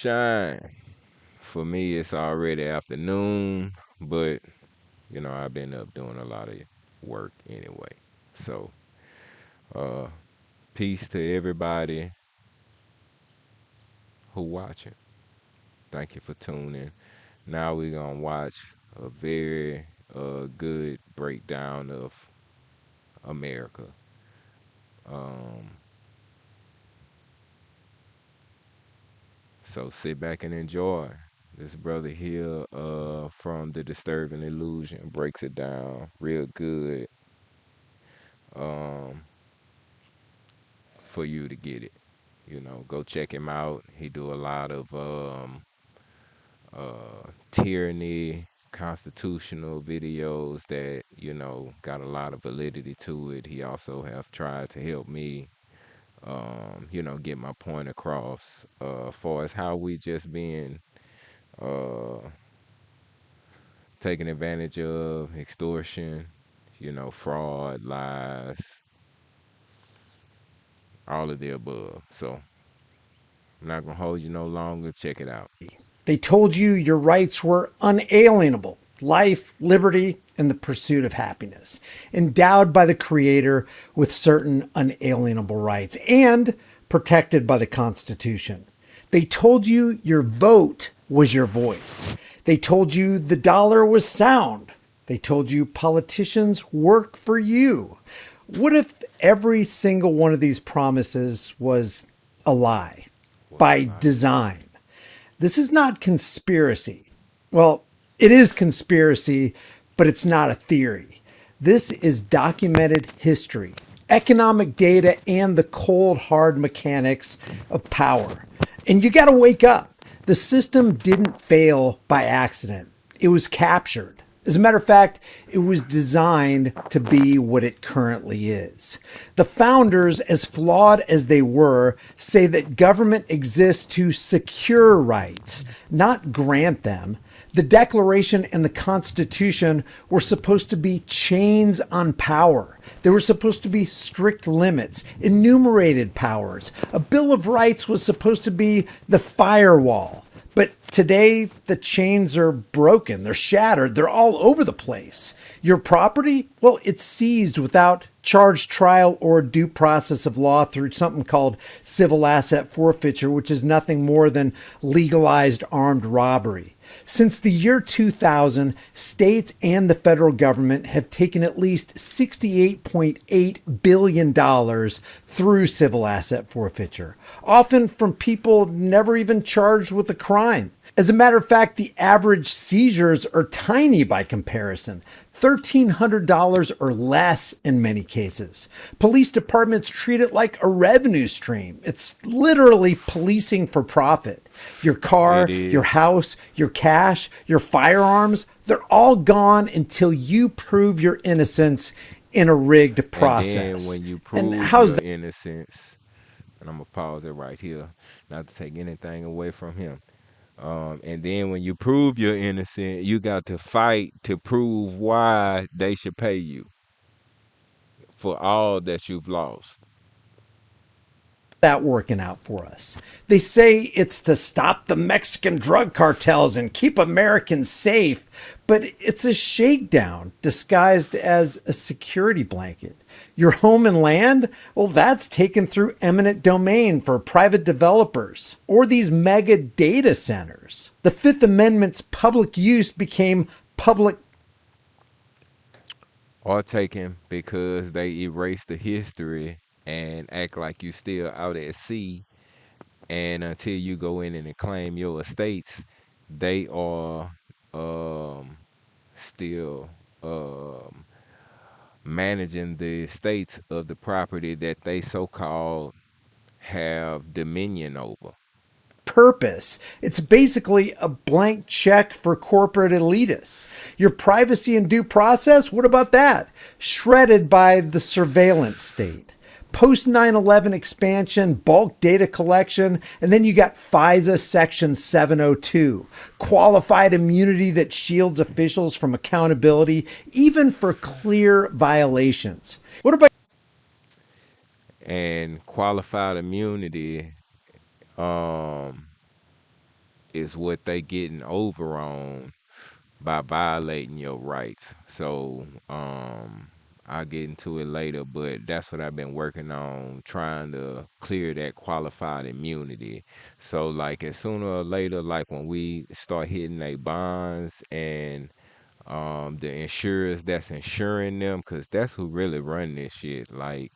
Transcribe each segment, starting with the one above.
Shine. For me, it's already afternoon, but I've been up doing a lot of work anyway. So, uh, peace to everybody who watching. Thank you for tuning. Now we're gonna watch a very good breakdown of America. Um, so sit back and enjoy. This brother here from the Disturbing Illusion breaks it down real good um, for you to get it. Go check him out. He do a lot of tyranny, constitutional videos that got a lot of validity to it. He also have tried to help me, get my point across. Far as how we just being uh, taken advantage of, extortion, fraud, lies, all of the above. So I'm not gonna hold you no longer. Check it out. They told you your rights were unalienable: life, liberty, and the pursuit of happiness, endowed by the Creator with certain unalienable rights and protected by the Constitution. They told you your vote was your voice. They told you the dollar was sound. They told you politicians work for you. What if every single one of these promises was a lie Was a by lie. design? This is not conspiracy. Well, it is conspiracy, but it's not a theory. This is documented history, economic data, and the cold, hard mechanics of power. And you got to wake up. The system didn't fail by accident, it was captured. As a matter of fact, it was designed to be what it currently is. The founders, as flawed as they were, say that government exists to secure rights, not grant them. The Declaration and the Constitution were supposed to be chains on power. There were supposed to be strict limits, enumerated powers. A Bill of Rights was supposed to be the firewall. But today, the chains are broken, they're shattered, they're all over the place. Your property, well, it's seized without charge, trial, or due process of law through something called civil asset forfeiture, which is nothing more than legalized armed robbery. Since the year 2000, states and the federal government have taken at least $68.8 billion dollars through civil asset forfeiture, often from people never even charged with a crime. As a matter of fact, the average seizures are tiny by comparison. $1,300 or less in many cases. Police departments treat it like a revenue stream. It's literally policing for profit. Your car, It your is. house, your cash, your firearms, they're all gone until you prove your innocence in a rigged And then process. when you And prove how's your that? innocence, and I'm gonna pause it right here, not to take anything away from him. And then when you prove you're innocent, you got to fight to prove why they should pay you for all that you've lost. That working out for us? They say it's to stop the Mexican drug cartels and keep Americans safe, but it's a shakedown disguised as a security blanket. Your home and land? Well, that's taken through eminent domain for private developers or these mega data centers. The Fifth Amendment's public use became public. Or taken because they erase the history and act like you still out at sea. And until you go in and claim your estates, they are um, still managing the estates of the property that they so called have dominion over. Purpose. It's basically a blank check for corporate elitists. Your privacy and due process, what about that? Shredded by the surveillance state. Post 9/11 expansion, bulk data collection, and then you got FISA Section 702, qualified immunity that shields officials from accountability, even for clear violations. What about And qualified immunity, um, is what they getting over on by violating your rights. So I'll get into it later, but that's what I've been working on, trying to clear that qualified immunity. So like as sooner or later, like when we start hitting they bonds and the insurers that's insuring them, because that's who really run this shit. Like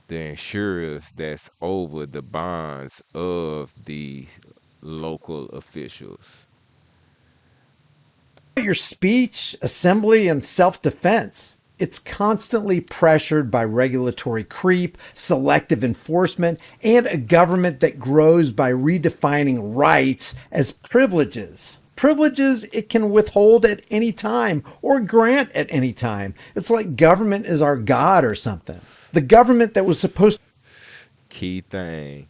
the insurers that's over the bonds of the local officials. Your speech, assembly, and self defense. It's constantly pressured by regulatory creep, selective enforcement, and a government that grows by redefining rights as privileges. Privileges it can withhold at any time or grant at any time. It's like government is our God or something. The government that was supposed Key thing,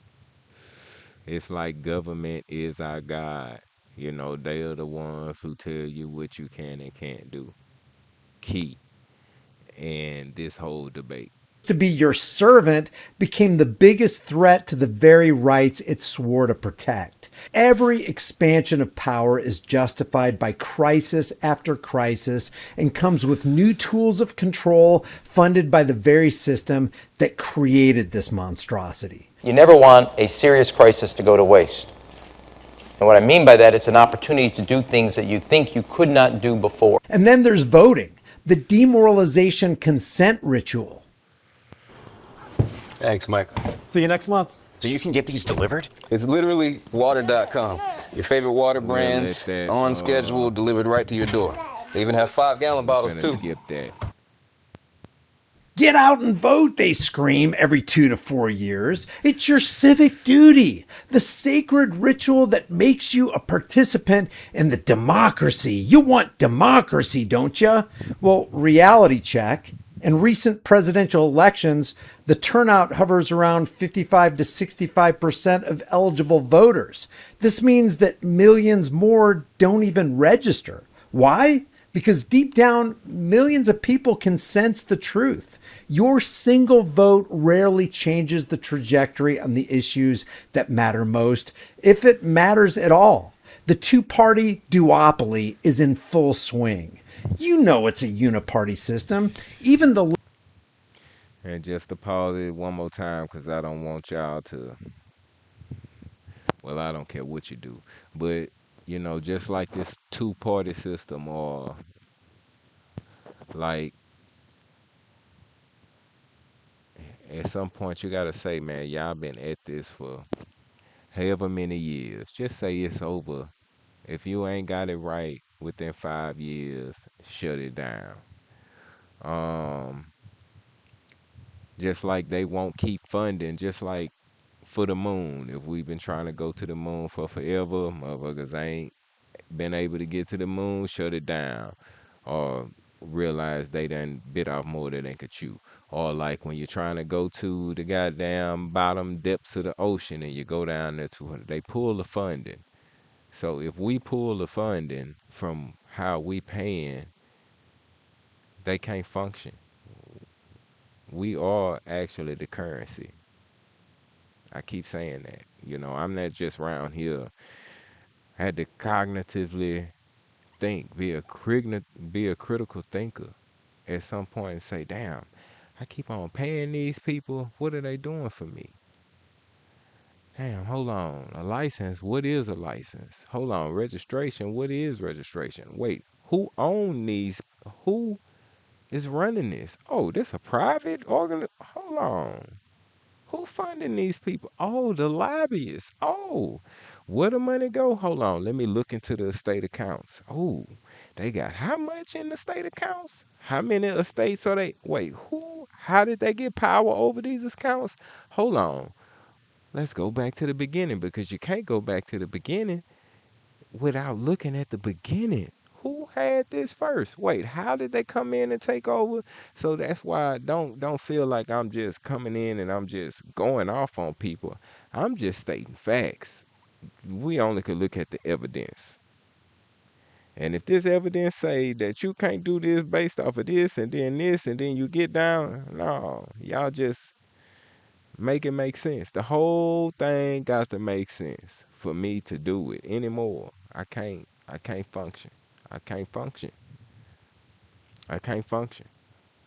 it's like government is our God. You know, they are the ones who tell you what you can and can't do. Key in this whole debate. to be your servant became the biggest threat to the very rights it swore to protect. Every expansion of power is justified by crisis after crisis and comes with new tools of control funded by the very system that created this monstrosity. You never want a serious crisis to go to waste. And what I mean by that, it's an opportunity to do things that you think you could not do before. And then there's voting, the demoralization consent ritual. Thanks, Mike. See you next month. So you can get these delivered? It's literally water.com. Your favorite water brands, that, on schedule, delivered right to your door. They even have 5-gallon bottles Finna too. skip that. Get out and vote, they scream every 2 to 4 years. It's your civic duty, the sacred ritual that makes you a participant in the democracy. You want democracy, don't you? Well, reality check. In recent presidential elections, the turnout hovers around 55 to 65% of eligible voters. This means that millions more don't even register. Why? Because deep down, millions of people can sense the truth. Your single vote rarely changes the trajectory on the issues that matter most, if it matters at all. The two-party duopoly is in full swing. You know it's a uniparty system. Even the And just to pause it one more time, because I don't want y'all to, well, I don't care what you do. But, you know, just like this two-party system, or like at some point you got to say, man, y'all been at this for however many years. Just say it's over. If you ain't got it right within 5 years, shut it down. Um, just like they won't keep funding, just like for the moon. If we've been trying to go to the moon for forever, motherfuckers ain't been able to get to the moon, shut it down. Or realize they done bit off more than they could chew. Or like when you're trying to go to the goddamn bottom depths of the ocean and you go down there to it, they pull the funding. So if we pull the funding from how we paying, they can't function. We are actually the currency. I keep saying that. You know, I'm not just around here. I had to cognitively think, be a critical thinker at some point and say, damn, I keep on paying these people. What are they doing for me? Damn, hold on. A license, what is a license? Hold on, registration, what is registration? Wait, who own these? Who is running this? Oh, this a private organ. Hold on. Who funding these people? Oh, the lobbyists. Oh, where the money go? Hold on, let me look into the estate accounts. Oh, they got how much in the state accounts? How many estates are they? Wait, who? How did they get power over these accounts? Hold on. Let's go back to the beginning, because you can't go back to the beginning without looking at the beginning. Who had this first? Wait, how did they come in and take over? So that's why I don't feel like I'm just coming in and I'm just going off on people. I'm just stating facts. We only could look at the evidence. And if this evidence say that you can't do this based off of this and then you get down, no, y'all just Make it make sense. The whole thing got to make sense for me to do it anymore. I can't function. I can't function. I can't function.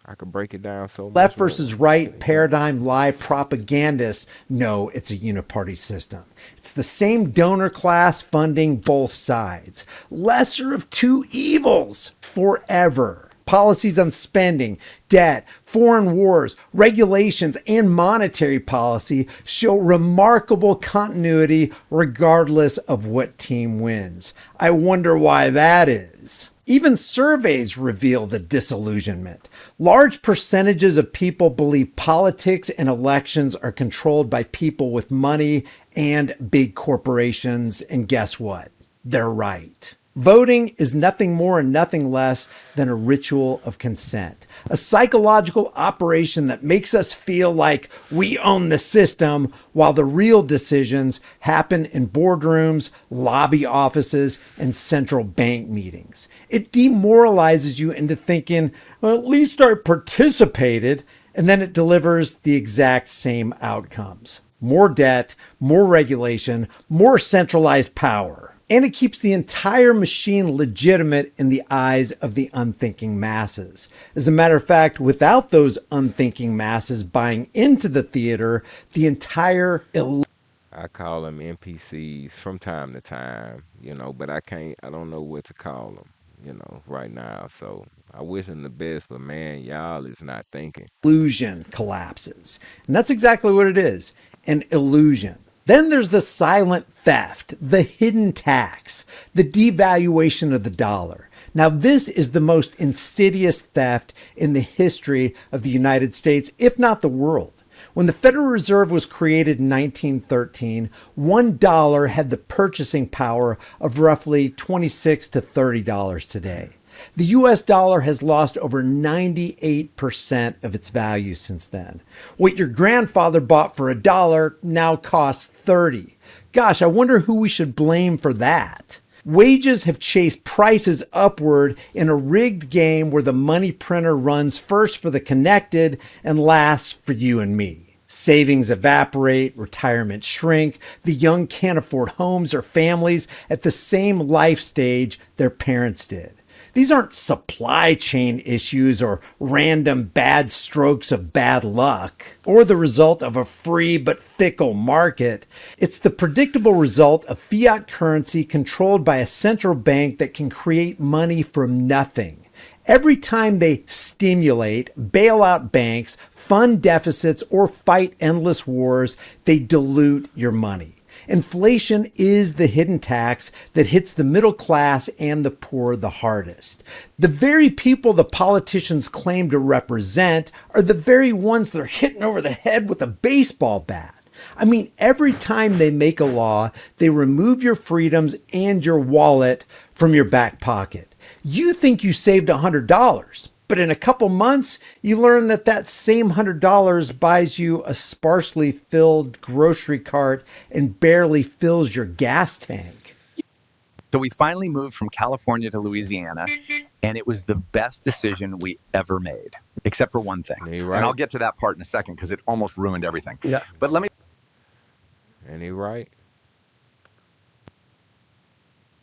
I could break it down so Left much more. versus right paradigm lie propagandists know it's a uniparty system. It's the same donor class funding both sides. Lesser of two evils forever. Policies on spending, debt, foreign wars, regulations, and monetary policy show remarkable continuity regardless of what team wins. I wonder why that is. Even surveys reveal the disillusionment. Large percentages of people believe politics and elections are controlled by people with money and big corporations. And guess what? They're right. Voting is nothing more and nothing less than a ritual of consent, a psychological operation that makes us feel like we own the system while the real decisions happen in boardrooms, lobby offices, and central bank meetings. It demoralizes you into thinking, well, at least I participated, and then it delivers the exact same outcomes. More debt, more regulation, more centralized power. And it keeps the entire machine legitimate in the eyes of the unthinking masses. As a matter of fact, without those unthinking masses buying into the theater, the entire I call them NPCs from time to time, but I don't know what to call them, right now. So I wish them the best, but man, y'all is not thinking. illusion collapses. And that's exactly what it is, an illusion. Then there's the silent theft, the hidden tax, the devaluation of the dollar. Now, this is the most insidious theft in the history of the United States, if not the world. When the Federal Reserve was created in 1913, $1 had the purchasing power of roughly $26 to $30 today. The US dollar has lost over 98% of its value since then. What your grandfather bought for $1 now costs 30. Gosh, I wonder who we should blame for that. Wages have chased prices upward in a rigged game where the money printer runs first for the connected and last for you and me. Savings evaporate, retirement shrink, the young can't afford homes or families at the same life stage their parents did. These aren't supply chain issues or random bad strokes of bad luck or the result of a free but fickle market. It's the predictable result of fiat currency controlled by a central bank that can create money from nothing. Every time they stimulate, bail out banks, fund deficits, or fight endless wars, they dilute your money. Inflation is the hidden tax that hits the middle class and the poor the hardest. The very people the politicians claim to represent are the very ones that are hitting over the head with a baseball bat. I mean, every time they make a law, they remove your freedoms and your wallet from your back pocket. You think you saved $100. But in a couple months, you learn that that same $100 buys you a sparsely filled grocery cart and barely fills your gas tank. So we finally moved from California to Louisiana, and it was the best decision we ever made, except for one thing. Right. And I'll get to that part in a second because it almost ruined everything. Yeah. But let me... And he right.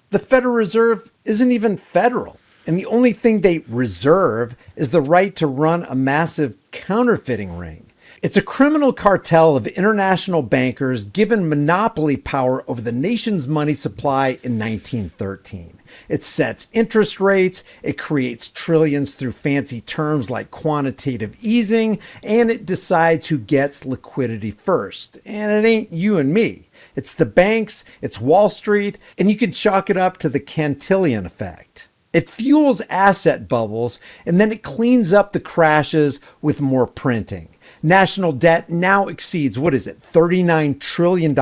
The Federal Reserve isn't even federal. And the only thing they reserve is the right to run a massive counterfeiting ring. It's a criminal cartel of international bankers given monopoly power over the nation's money supply in 1913. It sets interest rates, it creates trillions through fancy terms like quantitative easing, and it decides who gets liquidity first. And it ain't you and me. It's the banks, it's Wall Street, and you can chalk it up to the Cantillon effect. It fuels asset bubbles, and then it cleans up the crashes with more printing. National debt now exceeds, $39 trillion?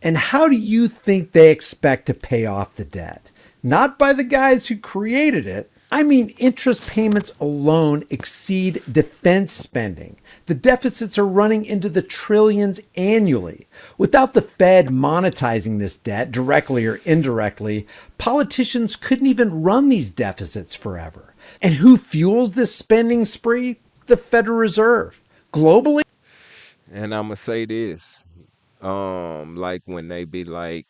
And how do you think they expect to pay off the debt? Not by the guys who created it. I mean, interest payments alone exceed defense spending. The deficits are running into the trillions annually. Without the Fed monetizing this debt, directly or indirectly, politicians couldn't even run these deficits forever. And who fuels this spending spree? The Federal Reserve. Globally, And I'ma say this. Like when they be like,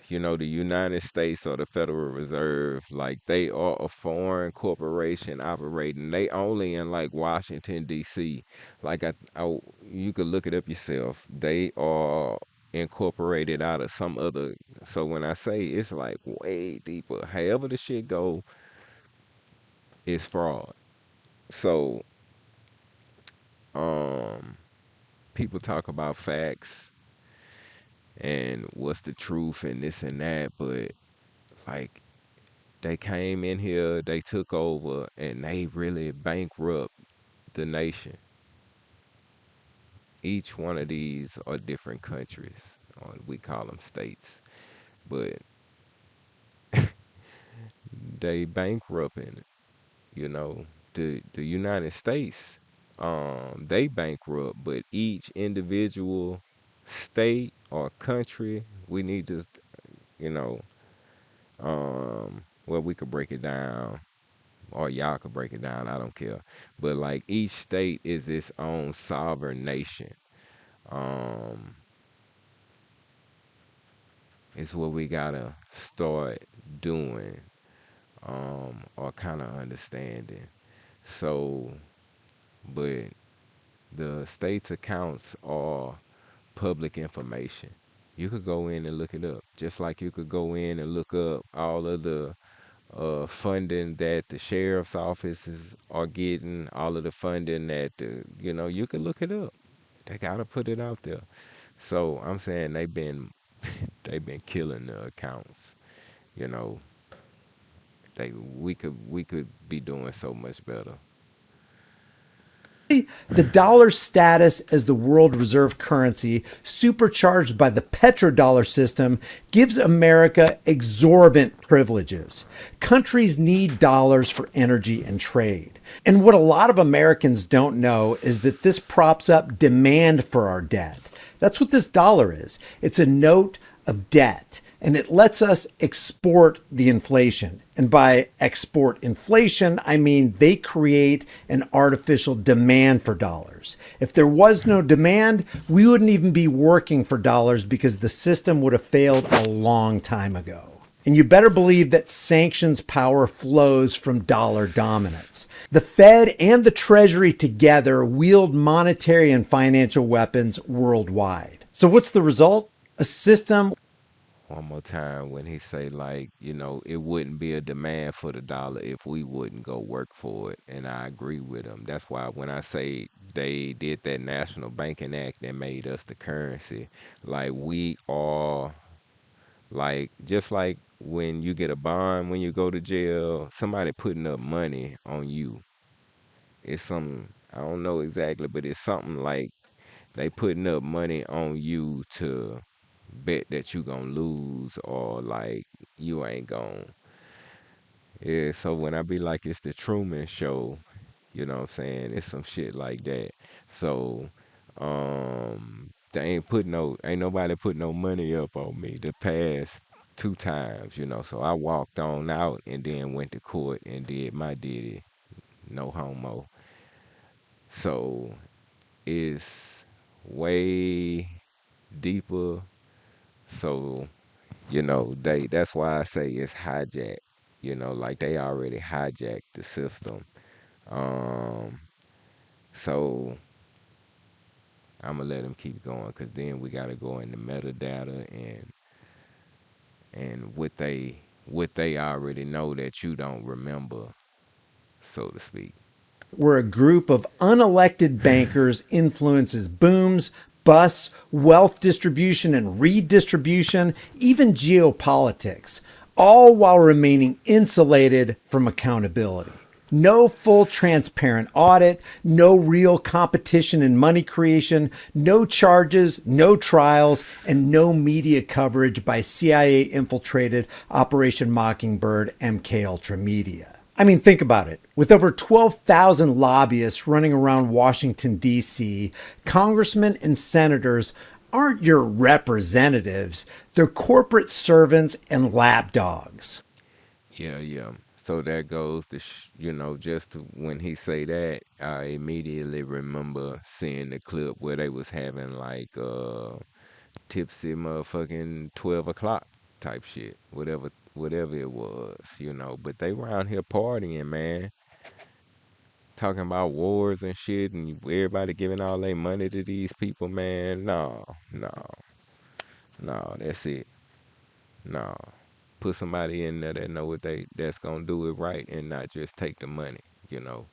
the United States or the Federal Reserve, like they are a foreign corporation operating. They only in like Washington D.C. Like you could look it up yourself. They are incorporated out of some other. So when I say it's like way deeper, however the shit go, it's fraud. So um, people talk about facts and what's the truth and this and that, but like they came in here, they took over, and they really bankrupt the nation. Each one of these are different countries, or we call them states, but they bankrupting it. The United States, they bankrupt, but each individual state or country, we need to, you know, well, we could break it down or y'all could break it down. I don't care. But like each state is its own sovereign nation. Um, it's what we gotta start doing, or kind of understanding. So, but the state's accounts are public information. You could go in and look it up, just like you could go in and look up all of the funding that the sheriff's offices are getting, all of the funding that you can look it up. They gotta put it out there. So I'm saying they've been killing the accounts. You know, we could be doing so much better. The dollar's status as the world reserve currency, supercharged by the petrodollar system, gives America exorbitant privileges. Countries need dollars for energy and trade. And what a lot of Americans don't know is that this props up demand for our debt. That's what this dollar is. It's a note of debt, and it lets us export the inflation. And by export inflation, I mean they create an artificial demand for dollars. If there was no demand, we wouldn't even be working for dollars because the system would have failed a long time ago. And you better believe that sanctions power flows from dollar dominance. The Fed and the Treasury together wield monetary and financial weapons worldwide. So what's the result? A system. One more time when he say like, it wouldn't be a demand for the dollar if we wouldn't go work for it. And I agree with him. That's why when I say they did that National Banking Act that made us the currency, like we are like just like when you get a bond when you go to jail, somebody putting up money on you. It's something I don't know exactly, but it's something like they putting up money on you to bet that you gonna lose or like you ain't gonna. Yeah, so when I be like it's the Truman Show, you know what I'm saying? It's some shit like that. So they ain't nobody put no money up on me the past two times. So I walked on out and then went to court and did my ditty. No homo. So it's way deeper. So that's why I say it's hijacked. Like they already hijacked the system. Um, so I'm gonna let them keep going because then we gotta go into metadata and what they already know that you don't remember, so to speak. Where a group of unelected bankers influences booms, busts, wealth distribution and redistribution, even geopolitics, all while remaining insulated from accountability. No full transparent audit, no real competition in money creation, no charges, no trials, and no media coverage by CIA infiltrated Operation Mockingbird MK Ultra Media. I mean, think about it. With over 12,000 lobbyists running around Washington, D.C., congressmen and senators aren't your representatives. They're corporate servants and lapdogs. Yeah, yeah. So that goes to, just when he say that, I immediately remember seeing the clip where they was having like tipsy motherfucking 12 o'clock type shit, whatever it was. But they around here partying, man, talking about wars and shit, and everybody giving all their money to these people, man. No, no, no, that's it. No. Put somebody in there that know that's gonna do it right and not just take the money, you know.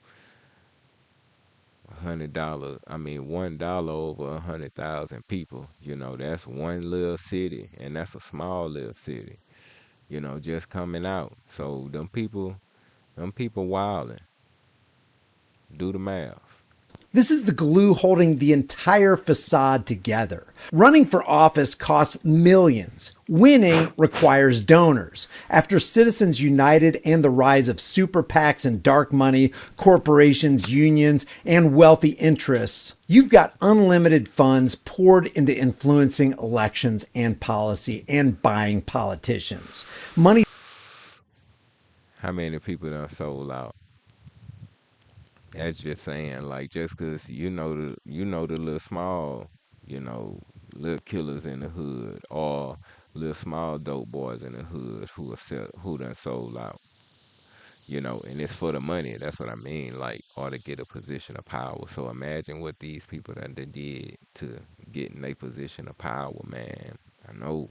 $100, I mean $1 over 100,000 people, that's one little city, and that's a small little city, just coming out. So them people wildin'. Do the math. This is the glue holding the entire facade together. Running for office costs millions. Winning requires donors. After Citizens United and the rise of super PACs and dark money, corporations, unions, and wealthy interests, you've got unlimited funds poured into influencing elections and policy and buying politicians. Money. How many people done sold out? That's just saying, like, just cause the little small, you know, little killers in the hood, or little small dope boys in the hood who done sold out, and it's for the money. That's what I mean, like, or to get a position of power. So imagine what these people did to get in a position of power, man. I know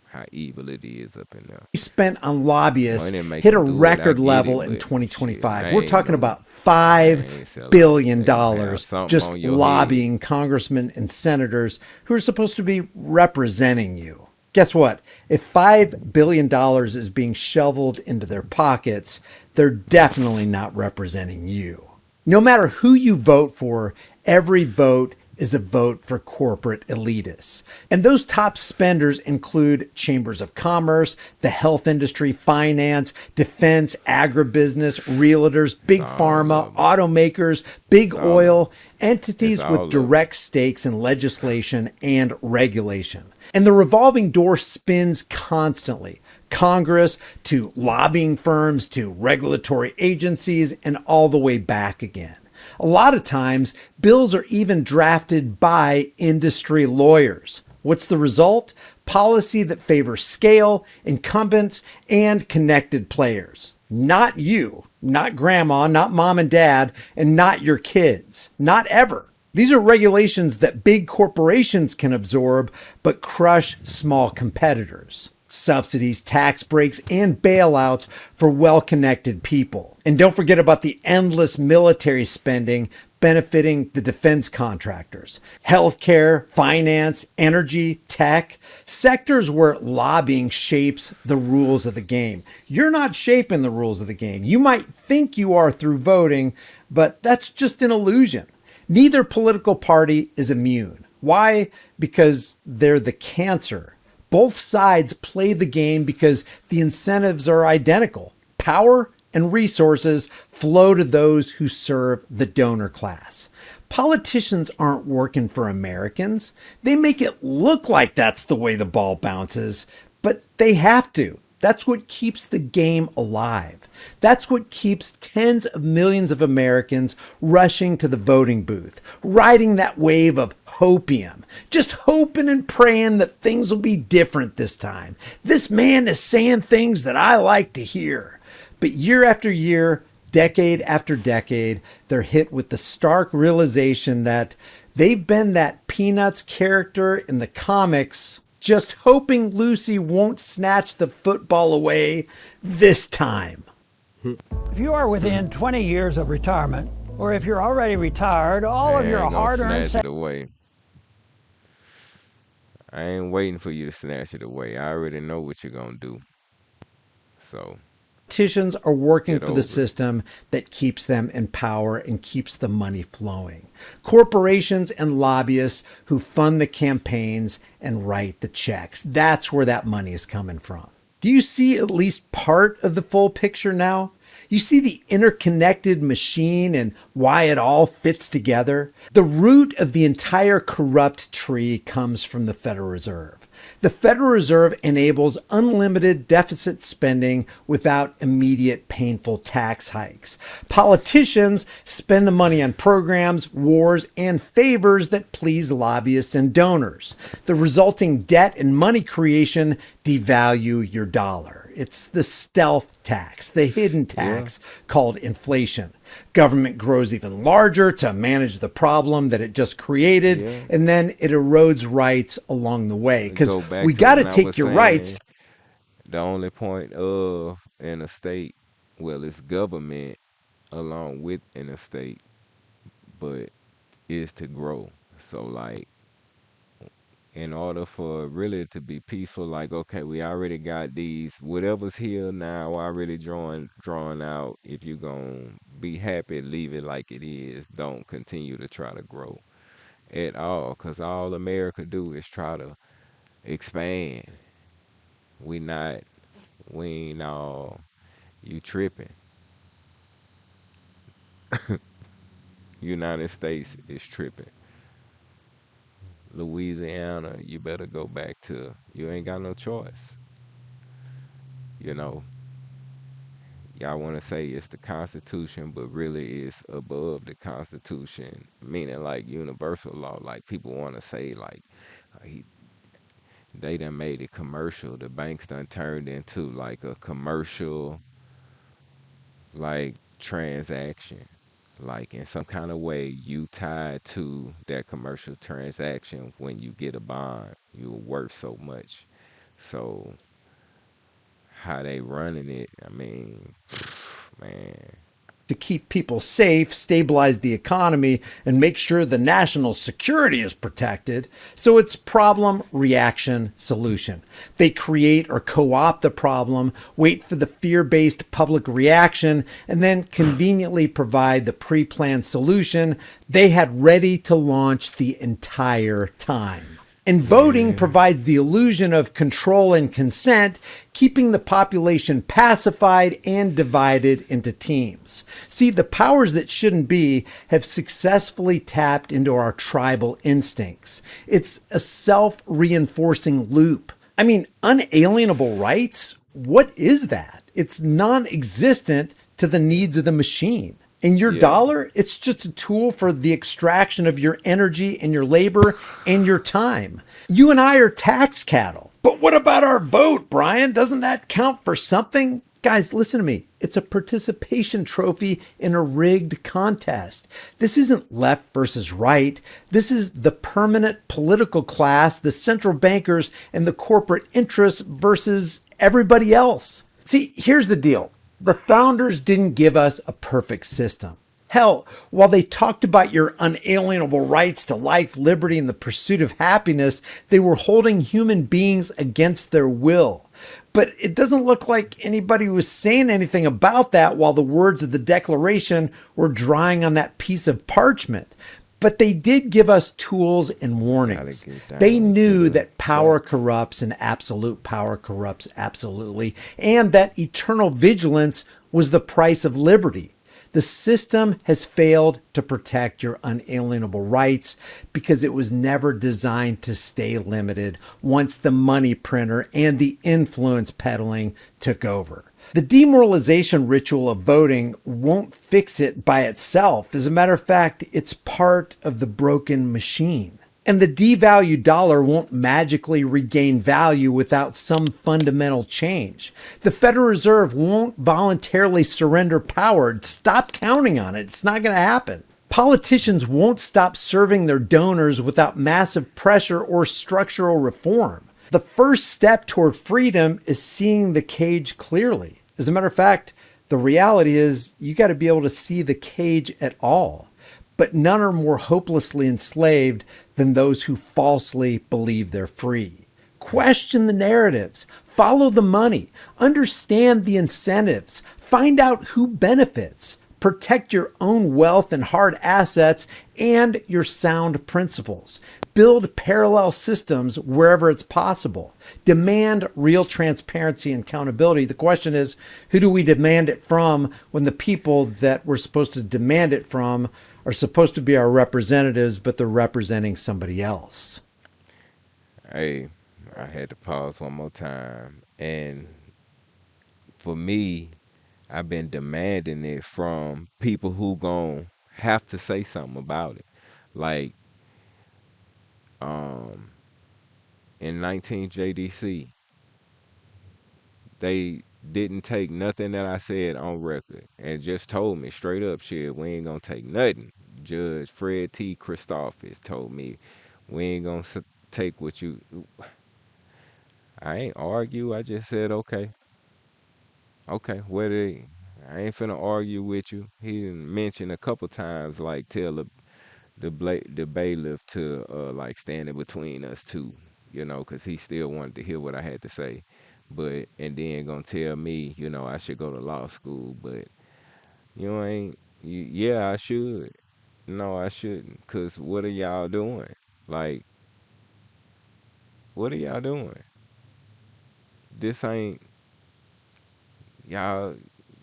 how evil it is up in there. Spent on lobbyists Money make hit a them do it, I record get level it, in but 2025. shit, We're ain't talking no- about I ain't $5 selling billion it. They have something just on your head. lobbying congressmen and senators who are supposed to be representing you. Guess what? If $5 billion is being shoveled into their pockets, they're definitely not representing you. No matter who you vote for, every vote is a vote for corporate elitists. And those top spenders include chambers of commerce, the health industry, finance, defense, agribusiness, realtors, big pharma, automakers, big oil, entities with direct stakes in legislation and regulation. And the revolving door spins constantly. Congress to lobbying firms to regulatory agencies and all the way back again. A lot of times, bills are even drafted by industry lawyers. What's the result? Policy that favors scale, incumbents, and connected players. Not you, not grandma, not mom and dad, and not your kids. Not ever. These are regulations that big corporations can absorb, but crush small competitors. Subsidies, tax breaks, and bailouts for well-connected people. And don't forget about the endless military spending benefiting the defense contractors. Healthcare, finance, energy, tech, sectors where lobbying shapes the rules of the game. You're not shaping the rules of the game. You might think you are through voting, but that's just an illusion. Neither political party is immune. Why? Because they're the cancer. Both sides play the game because the incentives are identical. Power and resources flow to those who serve the donor class. Politicians aren't working for Americans. They make it look like that's the way the ball bounces, but they have to. That's what keeps the game alive. That's what keeps tens of millions of Americans rushing to the voting booth, riding that wave of hopium, just hoping and praying that things will be different this time. This man is saying things that I like to hear. But year after year, decade after decade, they're hit with the stark realization that they've been that Peanuts character in the comics, just hoping Lucy won't snatch the football away this time. If you are within 20 years of retirement, or if you're already retired, all of your hard-earned snatch it away. I ain't waiting for you to snatch it away. I already know what you're gonna do. So Politicians are working Get for over the it. system that keeps them in power and keeps the money flowing. Corporations and lobbyists who fund the campaigns and write the checks. That's where that money is coming from. Do you see at least part of the full picture now? You see the interconnected machine and why it all fits together? The root of the entire corrupt tree comes from the Federal Reserve. The Federal Reserve enables unlimited deficit spending without immediate painful tax hikes. Politicians spend the money on programs, wars, and favors that please lobbyists and donors. The resulting debt and money creation devalue your dollar. It's the stealth tax, the hidden tax called inflation. Government grows even larger to manage the problem that it just created, and then it erodes rights along the way. Because we got to take your rights. The only point of an estate, well, it's government along with an estate, but is to grow. So like, in order for really to be peaceful, like, okay, we already got these, whatever's here now already drawn out. If you gonna be happy, leave it like it is. Don't continue to try to grow at all, because all America do is try to expand. We not, we ain't all, you tripping. United States is tripping. Louisiana, you better go back to, you ain't got no choice. You know, y'all want to say it's the Constitution, but really it's above the Constitution, meaning like universal law. Like people want to say like they done made it commercial. The banks done turned into like a commercial like transaction. Like in some kind of way you tied to that commercial transaction. When you get a bond, you're worth so much. So how they running it, I mean, man. To keep people safe, stabilize the economy, and make sure the national security is protected. So it's problem, reaction, solution. They create or co-opt the problem, wait for the fear-based public reaction, and then conveniently provide the pre-planned solution they had ready to launch the entire time. And voting provides the illusion of control and consent, keeping the population pacified and divided into teams. See, the powers that shouldn't be have successfully tapped into our tribal instincts. It's a self-reinforcing loop. I mean, unalienable rights? What is that? It's non-existent to the needs of the machine. And your dollar, it's just a tool for the extraction of your energy and your labor and your time. You and I are tax cattle. But what about our vote, Brian? Doesn't that count for something? Guys, listen to me. It's a participation trophy in a rigged contest. This isn't left versus right. This is the permanent political class, the central bankers, and the corporate interests versus everybody else. See, here's the deal. The founders didn't give us a perfect system. Hell, while they talked about your unalienable rights to life, liberty, and the pursuit of happiness, they were holding human beings against their will. But it doesn't look like anybody was saying anything about that while the words of the Declaration were drying on that piece of parchment. But they did give us tools and warnings. They knew that power corrupts and absolute power corrupts absolutely, and that eternal vigilance was the price of liberty. The system has failed to protect your unalienable rights because it was never designed to stay limited once the money printer and the influence peddling took over. The demoralization ritual of voting won't fix it by itself. As a matter of fact, it's part of the broken machine. And the devalued dollar won't magically regain value without some fundamental change. The Federal Reserve won't voluntarily surrender power. Stop counting on it. It's not going to happen. Politicians won't stop serving their donors without massive pressure or structural reform. The first step toward freedom is seeing the cage clearly. As a matter of fact, the reality is you got to be able to see the cage at all. But none are more hopelessly enslaved than those who falsely believe they're free. Question the narratives, follow the money, understand the incentives, find out who benefits, protect your own wealth and hard assets and your sound principles. Build parallel systems wherever it's possible. Demand real transparency and accountability. The question is, who do we demand it from when the people that we're supposed to demand it from are supposed to be our representatives, but they're representing somebody else? Hey, I had to pause one more time. And for me, I've been demanding it from people who gon' have to say something about it. Like um, in 19 JDC, they didn't take nothing that I said on record and just told me straight up, shit, we ain't gonna take nothing. Judge Fred T. Christophus told me, we ain't gonna take what you. I ain't argue. I just said, okay, okay, where they. I ain't finna argue with you. He didn't mention a couple times, like, tell the bailiff to like stand in between us two, you know, because he still wanted to hear what I had to say. But and then gonna tell me, you know, I should go to law school, but you ain't. Yeah, I should. No, I shouldn't. Cause what are y'all doing? Like, what are y'all doing? This ain't y'all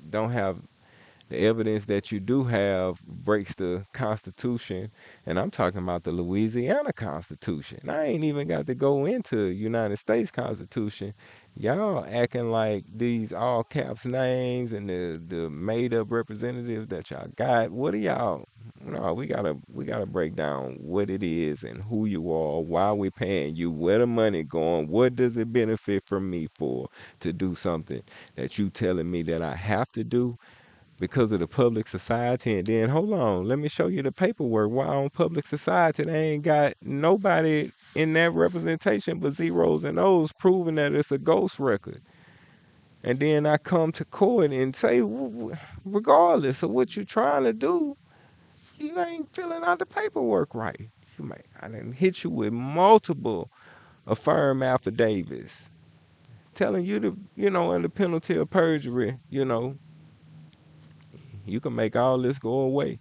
don't have the evidence that you do have breaks the Constitution, and I'm talking about the Louisiana Constitution. I ain't even got to go into United States Constitution. Y'all acting like these all caps names and the made up representatives that y'all got. What are y'all? No, we gotta break down what it is and who you are, why we paying you, where the money going, what does it benefit from me for to do something that you telling me that I have to do because of the public society. And then hold on, let me show you the paperwork. Why on public society they ain't got nobody in that representation but zeros and O's proving that it's a ghost record. And then I come to court and say, regardless of what you're trying to do, you ain't filling out the paperwork right. I didn't hit you with multiple affirm affidavits telling you to, you know, under penalty of perjury, you know, you can make all this go away.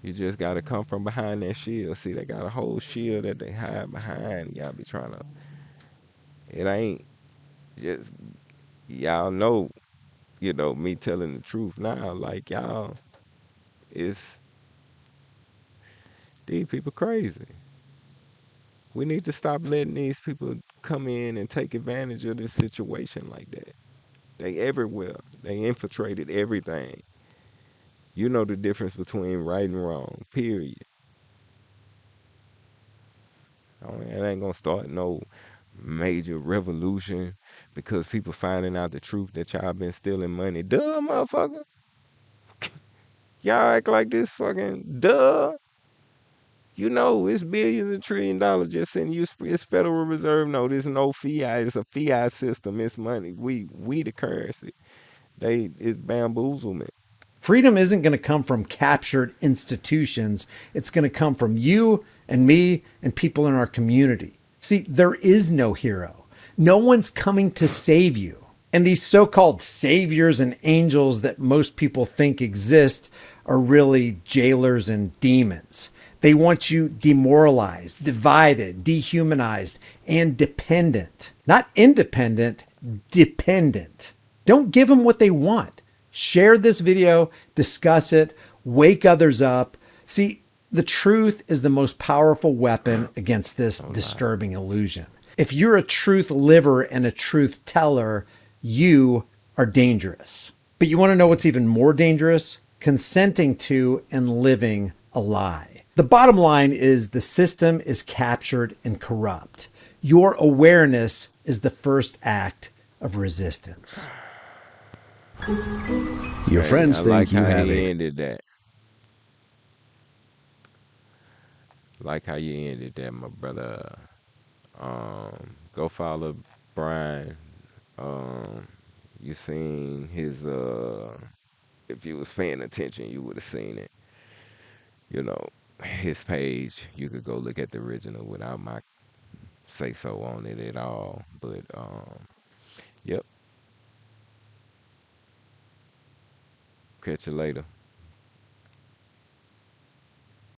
You just gotta come from behind that shield. See, they got a whole shield that they hide behind. Y'all be trying to. It ain't just y'all know. You know me telling the truth now. Like y'all, it's these people crazy. We need to stop letting these people come in and take advantage of this situation like that. They everywhere. They infiltrated everything. You know the difference between right and wrong. Period. It ain't gonna start no major revolution because people finding out the truth that y'all been stealing money. Duh, motherfucker. Y'all act like this fucking duh. You know, it's billions and $1 trillion just sitting you. It's Federal Reserve. No, there's no fiat. It's a fiat system. It's money. We the currency. It's bamboozlement. Freedom isn't going to come from captured institutions. It's going to come from you and me and people in our community. See, there is no hero. No one's coming to save you. And these so-called saviors and angels that most people think exist are really jailers and demons. They want you demoralized, divided, dehumanized, and dependent. Not independent, dependent. Don't give them what they want. Share this video, discuss it, wake others up. See, the truth is the most powerful weapon against this disturbing illusion. If you're a truth liver and a truth teller, you are dangerous. But you want to know what's even more dangerous? Consenting to and living a lie. The bottom line is the system is captured and corrupt. Your awareness is the first act of resistance. Your friends think you have it. it. Ended that. Like how you ended that, my brother. Go follow Brian. You seen his if you was paying attention, you would have seen it. You know, his page. You could go look at the original without my say so on it at all. But yep. Catch you later.